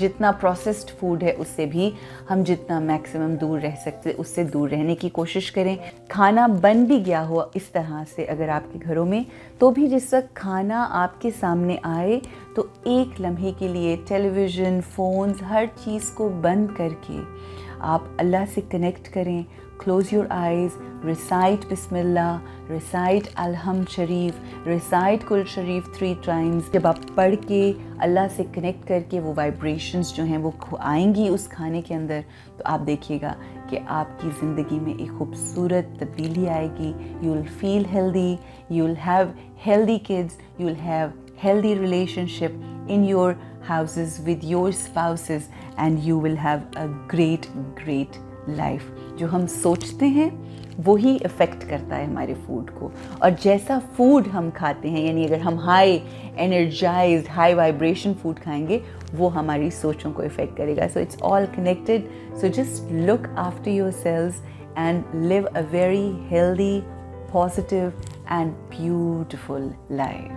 जितना processed food है उससे भी हम जितना मैक्सिमम दूर रह सकते उससे दूर रहने की कोशिश करें। खाना बन भी गया हो इस तरह से अगर आपके घरों में, तो भी जिस वक्त खाना आपके सामने आए तो एक लम्हे के लिए टेलीविज़न, फ़ोन्स, हर चीज़ को बंद करके आप अल्लाह से कनेक्ट करें। क्लोज़ योर आइज़, रिसाइट बिस्मिल्लाह, रिसाइट अलहम्द शरीफ, रिसाइट कुल शरीफ 3 टाइम्स। जब आप पढ़ के अल्लाह से कनेक्ट करके वो वाइब्रेशंस जो हैं वो आएंगी उस खाने के अंदर, तो आप देखिएगा कि आपकी ज़िंदगी में एक खूबसूरत तब्दीली आएगी। You will feel healthy, you will have healthy kids, you will have healthy relationship in your houses with your spouses, and you will have a great life. जो हम सोचते हैं वही इफ़ेक्ट करता है हमारे फूड को, और जैसा फूड हम खाते हैं, यानी अगर हम high energised, high vibration food खाएंगे, वो हमारी सोचों को इफ़ेक्ट करेगा. So it's all connected. So just look after yourselves and live a very healthy, positive and beautiful life.